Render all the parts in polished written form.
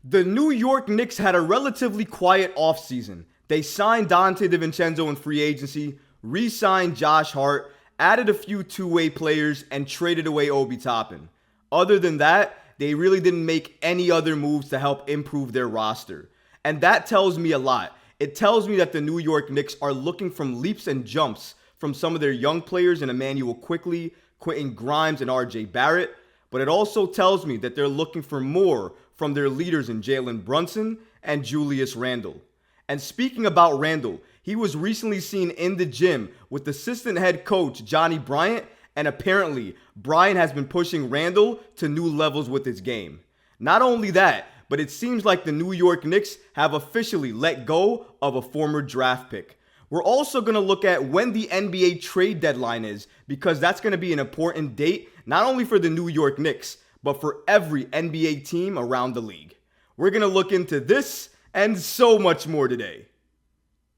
The New York Knicks had a relatively quiet offseason. They signed Donte DiVincenzo in free agency, re-signed Josh Hart, added a few two-way players, and traded away Obi Toppin. Other than that, they really didn't make any other moves to help improve their roster. And that tells me a lot. It tells me that the New York Knicks are looking for leaps and jumps from some of their young players in Emmanuel Quickley, Quentin Grimes, and RJ Barrett. But it also tells me that they're looking for more from their leaders in Jalen Brunson and Julius Randle. And speaking about Randle, he was recently seen in the gym with assistant head coach Johnnie Bryant, and apparently Bryant has been pushing Randle to new levels with his game. Not only that, but it seems like the New York Knicks have officially let go of a former draft pick. We're also going to look at when the NBA trade deadline is, because that's going to be an important date, not only for the New York Knicks, but for every NBA team around the league. We're going to look into this and so much more today.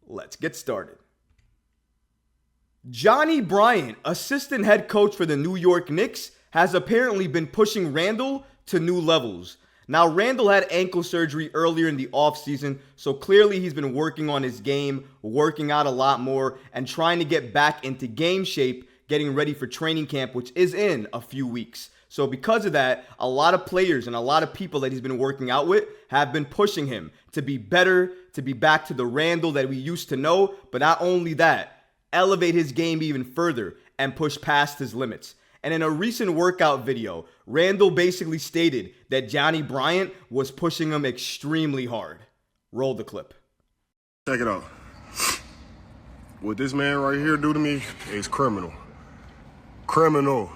Let's get started. Johnnie Bryant, assistant head coach for the New York Knicks, has apparently been pushing Randle to new levels. Now, Randle had ankle surgery earlier in the offseason, so clearly he's been working on his game, working out a lot more, and trying to get back into game shape, getting ready for training camp, which is in a few weeks. So because of that, a lot of players and a lot of people that he's been working out with have been pushing him to be better, to be back to the Randle that we used to know, but not only that, elevate his game even further and push past his limits. And in a recent workout video, Randle basically stated that Johnnie Bryant was pushing him extremely hard. Roll the clip. Check it out. What this man right here do to me is criminal. Criminal.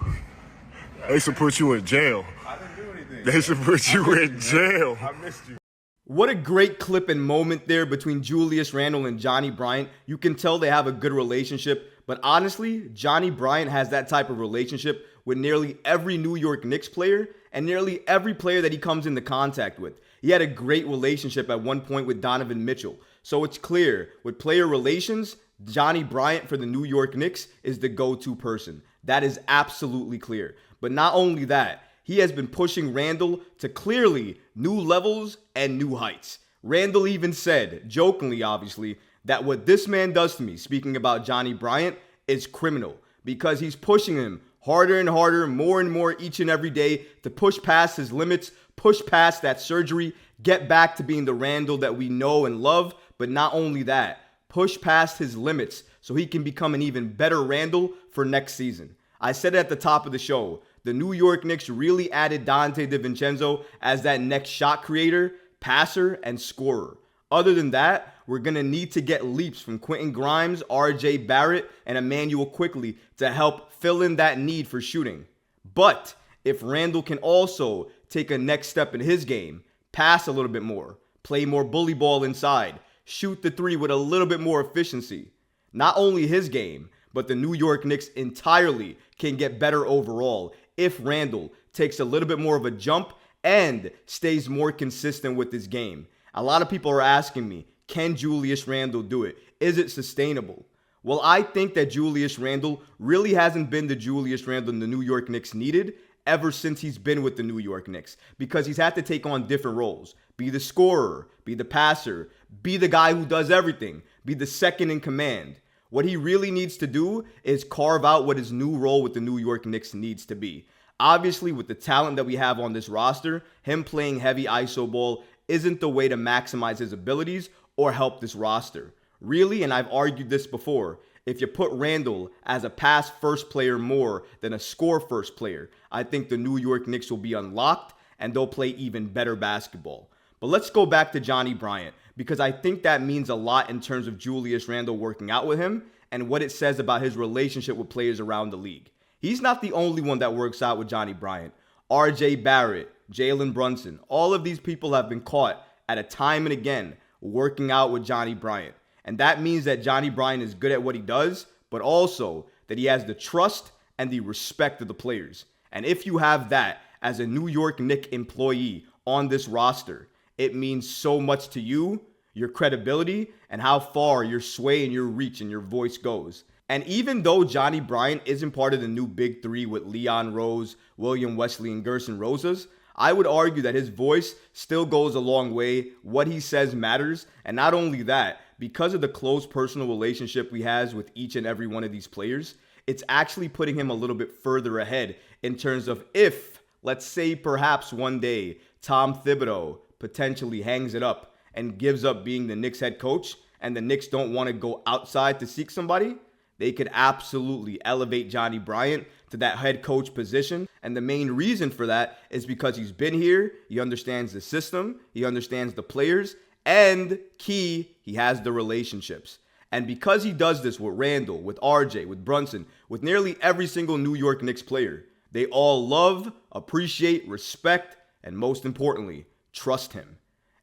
They should put you in jail. I didn't do anything. They should put you in jail. I missed you. What a great clip and moment there between Julius Randle and Johnnie Bryant. You can tell they have a good relationship. But honestly, Johnnie Bryant has that type of relationship with nearly every New York Knicks player and nearly every player that he comes into contact with. He had a great relationship at one point with Donovan Mitchell. So it's clear, with player relations, Johnnie Bryant for the New York Knicks is the go-to person. That is absolutely clear. But not only that, he has been pushing Randle to clearly new levels and new heights. Randle even said, jokingly obviously, that what this man does to me, speaking about Johnnie Bryant, is criminal because he's pushing him harder and harder, more and more each and every day to push past his limits, push past that surgery, get back to being the Randle that we know and love. But not only that, push past his limits so he can become an even better Randle for next season. I said it at the top of the show. The New York Knicks really added Donte DiVincenzo as that next shot creator, passer, and scorer. Other than that, we're going to need to get leaps from Quentin Grimes, RJ Barrett, and Emmanuel Quickley to help fill in that need for shooting. But if Randle can also take a next step in his game, pass a little bit more, play more bully ball inside, shoot the three with a little bit more efficiency, not only his game, but the New York Knicks entirely can get better overall if Randle takes a little bit more of a jump and stays more consistent with his game. A lot of people are asking me, can Julius Randle do it? Is it sustainable? Well, I think that Julius Randle really hasn't been the Julius Randle the New York Knicks needed ever since he's been with the New York Knicks, because he's had to take on different roles. Be the scorer, be the passer, be the guy who does everything, be the second in command. What he really needs to do is carve out what his new role with the New York Knicks needs to be. Obviously, with the talent that we have on this roster, him playing heavy ISO ball isn't the way to maximize his abilities or help this roster. Really, and I've argued this before, if you put Randle as a pass-first player more than a score-first player, I think the New York Knicks will be unlocked and they'll play even better basketball. But let's go back to Johnnie Bryant, because I think that means a lot in terms of Julius Randle working out with him and what it says about his relationship with players around the league. He's not the only one that works out with Johnnie Bryant. RJ Barrett, Jalen Brunson, all of these people have been caught at a time and again working out with Johnnie Bryant. And that means that Johnnie Bryant is good at what he does, but also that he has the trust and the respect of the players. And if you have that as a New York Knicks employee on this roster, it means so much to you, your credibility, and how far your sway and your reach and your voice goes. And even though Johnnie Bryant isn't part of the new Big Three with Leon Rose, William Wesley, and Gerson Rosas, I would argue that his voice still goes a long way. What he says matters. And not only that, because of the close personal relationship he has with each and every one of these players, it's actually putting him a little bit further ahead in terms of if, let's say perhaps one day, Tom Thibodeau potentially hangs it up and gives up being the Knicks head coach, and the Knicks don't want to go outside to seek somebody, they could absolutely elevate Johnnie Bryant to that head coach position. And the main reason for that is because he's been here, he understands the system, he understands the players, and key, he has the relationships. And because he does this with Randle, with RJ, with Brunson, with nearly every single New York Knicks player, they all love, appreciate, respect, and most importantly, trust him.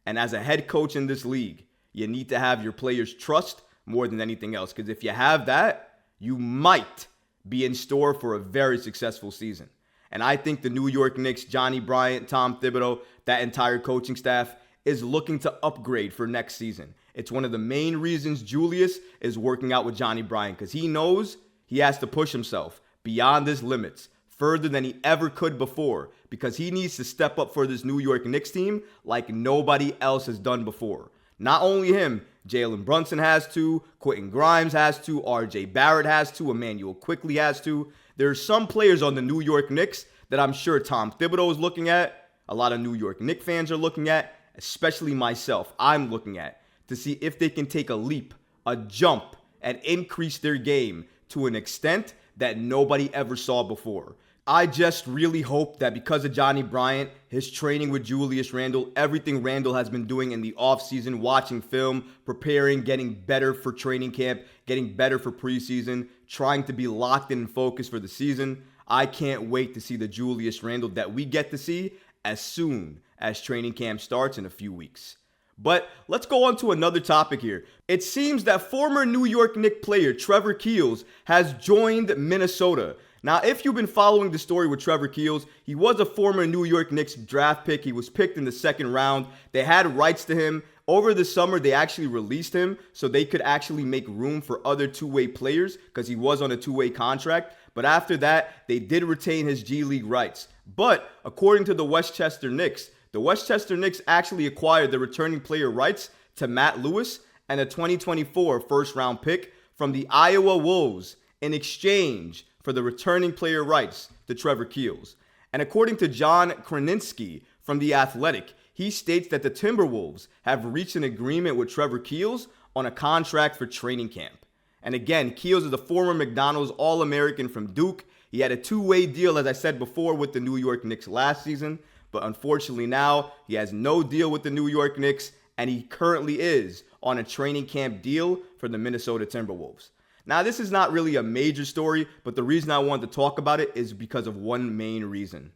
And as a head coach in this league, you need to have your players trust more than anything else. Because if you have that, you might be in store for a very successful season. And I think the New York Knicks, Johnnie Bryant, Tom Thibodeau, that entire coaching staff is looking to upgrade for next season. It's one of the main reasons Julius is working out with Johnnie Bryant, because he knows he has to push himself beyond his limits, further than he ever could before, because he needs to step up for this New York Knicks team like nobody else has done before. Not only him, Jalen Brunson has to, Quentin Grimes has to, RJ Barrett has to, Emmanuel Quickley has to. There are some players on the New York Knicks that I'm sure Tom Thibodeau is looking at, a lot of New York Knicks fans are looking at, especially myself, I'm looking at, to see if they can take a leap, a jump, and increase their game to an extent that nobody ever saw before. I just really hope that because of Johnnie Bryant, his training with Julius Randle, everything Randle has been doing in the offseason, watching film, preparing, getting better for training camp, getting better for preseason, trying to be locked in and focused for the season. I can't wait to see the Julius Randle that we get to see as soon as training camp starts in a few weeks. But let's go on to another topic here. It seems that former New York Knicks player Trevor Keels has joined Minnesota. Now, if you've been following the story with Trevor Keels, he was a former New York Knicks draft pick. He was picked in the second round. They had rights to him. Over the summer, they actually released him so they could actually make room for other two-way players because he was on a two-way contract. But after that, they did retain his G League rights. But according to the Westchester Knicks actually acquired the returning player rights to Matt Lewis and a 2024 first-round pick from the Iowa Wolves in exchange for the returning player rights to Trevor Keels. And according to John Krasinski from The Athletic, he states that the Timberwolves have reached an agreement with Trevor Keels on a contract for training camp. And again, Keels is a former McDonald's All-American from Duke. He had a two-way deal, as I said before, with the New York Knicks last season. But unfortunately now, he has no deal with the New York Knicks, and he currently is on a training camp deal for the Minnesota Timberwolves. Now, this is not really a major story, but the reason I wanted to talk about it is because of one main reason.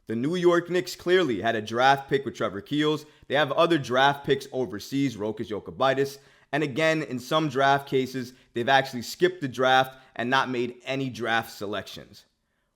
The New York Knicks clearly had a draft pick with Trevor Keels. They have other draft picks overseas, Rokas Jokubaitis. And again, in some draft cases, they've actually skipped the draft and not made any draft selections.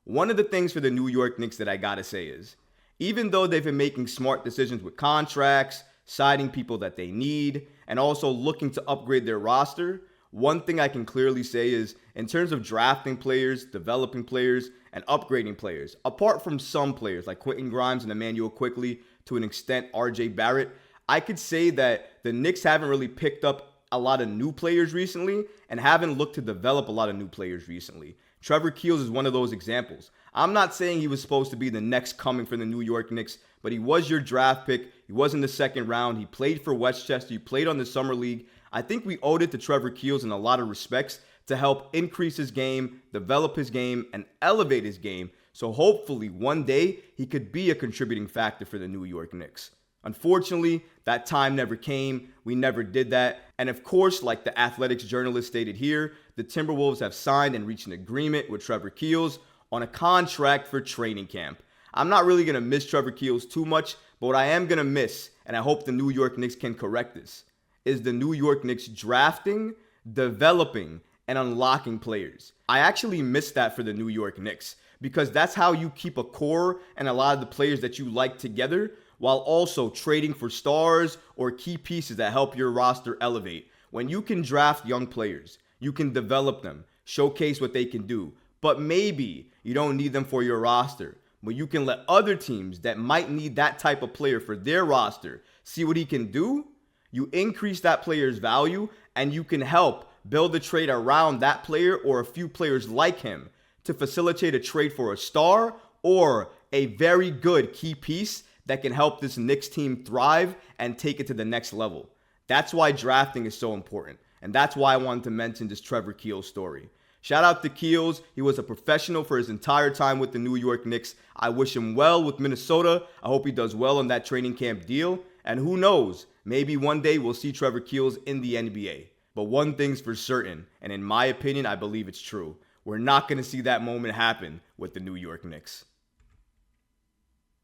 One of the things for the New York Knicks that I gotta say is, even though they've been making smart decisions with contracts, signing people that they need, and also looking to upgrade their roster, one thing I can clearly say is, in terms of drafting players, developing players, and upgrading players, apart from some players like Quentin Grimes and Emmanuel Quickley, to an extent RJ Barrett, I could say that the Knicks haven't really picked up a lot of new players recently and haven't looked to develop a lot of new players recently. Trevor Keels is one of those examples. I'm not saying he was supposed to be the next coming for the New York Knicks, but he was your draft pick. He was in the second round. He played for Westchester. He played on the Summer League. I think we owed it to Trevor Keels in a lot of respects to help increase his game, develop his game, and elevate his game. So hopefully one day he could be a contributing factor for the New York Knicks. Unfortunately, that time never came. We never did that. And of course, like the Athletics journalist stated here, the Timberwolves have signed and reached an agreement with Trevor Keels on a contract for training camp. I'm not really going to miss Trevor Keels too much, but what I am going to miss, and I hope the New York Knicks can correct this, is the New York Knicks drafting, developing, and unlocking players. I actually miss that for the New York Knicks because that's how you keep a core and a lot of the players that you like together while also trading for stars or key pieces that help your roster elevate. When you can draft young players, you can develop them, showcase what they can do, but maybe you don't need them for your roster. but you can let other teams that might need that type of player for their roster see what he can do. You increase that player's value, and you can help build a trade around that player or a few players like him to facilitate a trade for a star or a very good key piece that can help this Knicks team thrive and take it to the next level. That's why drafting is so important, and that's why I wanted to mention this Trevor Keels story. Shout out to Keels. He was a professional for his entire time with the New York Knicks. I wish him well with Minnesota. I hope he does well on that training camp deal. And who knows, maybe one day we'll see Trevor Keels in the NBA. But one thing's for certain, and in my opinion, I believe it's true. We're not going to see that moment happen with the New York Knicks.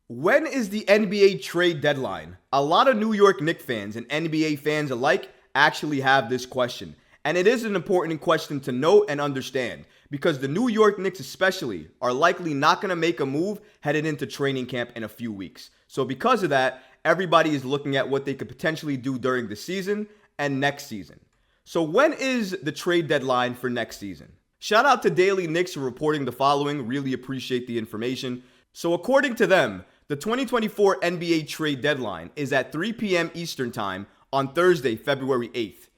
When is the NBA trade deadline? A lot of New York Knicks fans and NBA fans alike actually have this question. And it is an important question to note and understand because the New York Knicks especially are likely not going to make a move headed into training camp in a few weeks. So because of that, everybody is looking at what they could potentially do during the season and next season. So when is the trade deadline for next season? Shout out to Daily Knicks for reporting the following. Really appreciate the information. So according to them, the 2024 NBA trade deadline is at 3 p.m. Eastern Time on Thursday, February 8th.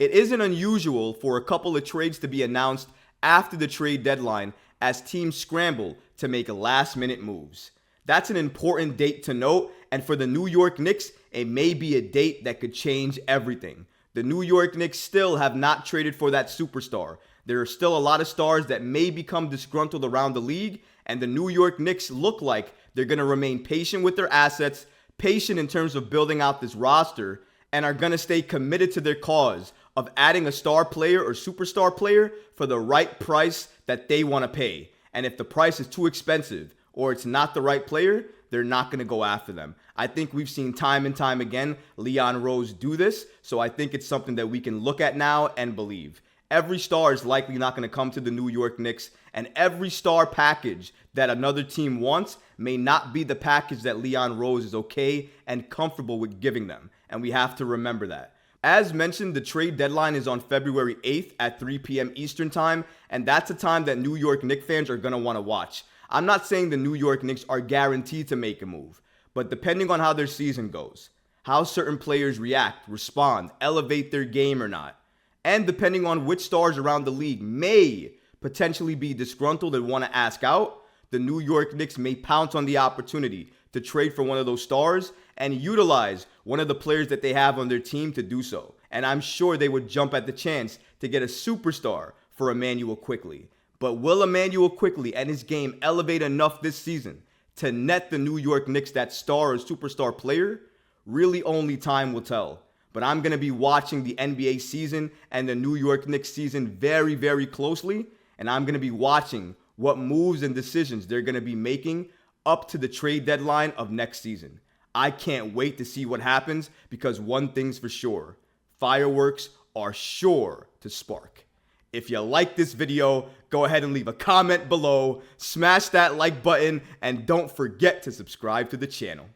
It isn't unusual for a couple of trades to be announced after the trade deadline as teams scramble to make last-minute moves. That's an important date to note, and for the New York Knicks, it may be a date that could change everything. The New York Knicks still have not traded for that superstar. There are still a lot of stars that may become disgruntled around the league, and the New York Knicks look like they're going to remain patient with their assets, patient in terms of building out this roster, and are going to stay committed to their cause of adding a star player or superstar player for the right price that they want to pay. And if the price is too expensive or it's not the right player, they're not going to go after them. I think we've seen time and time again Leon Rose do this, so I think it's something that we can look at now and believe. Every star is likely not going to come to the New York Knicks, and every star package that another team wants may not be the package that Leon Rose is okay and comfortable with giving them, and we have to remember that. As mentioned, the trade deadline is on February 8th at 3 p.m. Eastern Time, and that's a time that New York Knicks fans are going to want to watch. I'm not saying the New York Knicks are guaranteed to make a move, but depending on how their season goes, how certain players react, respond, elevate their game or not, and depending on which stars around the league may potentially be disgruntled and want to ask out, the New York Knicks may pounce on the opportunity to trade for one of those stars and utilize one of the players that they have on their team to do so. And I'm sure they would jump at the chance to get a superstar for Immanuel Quickley. But will Immanuel Quickley and his game elevate enough this season to net the New York Knicks that star or superstar player? Really only time will tell. But I'm going to be watching the NBA season and the New York Knicks season very, very closely. And I'm going to be watching what moves and decisions they're going to be making up to the trade deadline of next season. I can't wait to see what happens because one thing's for sure, fireworks are sure to spark. If you like this video, go ahead and leave a comment below, smash that like button, and don't forget to subscribe to the channel.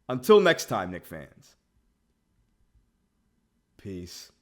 Until next time, Knicks fans. Peace.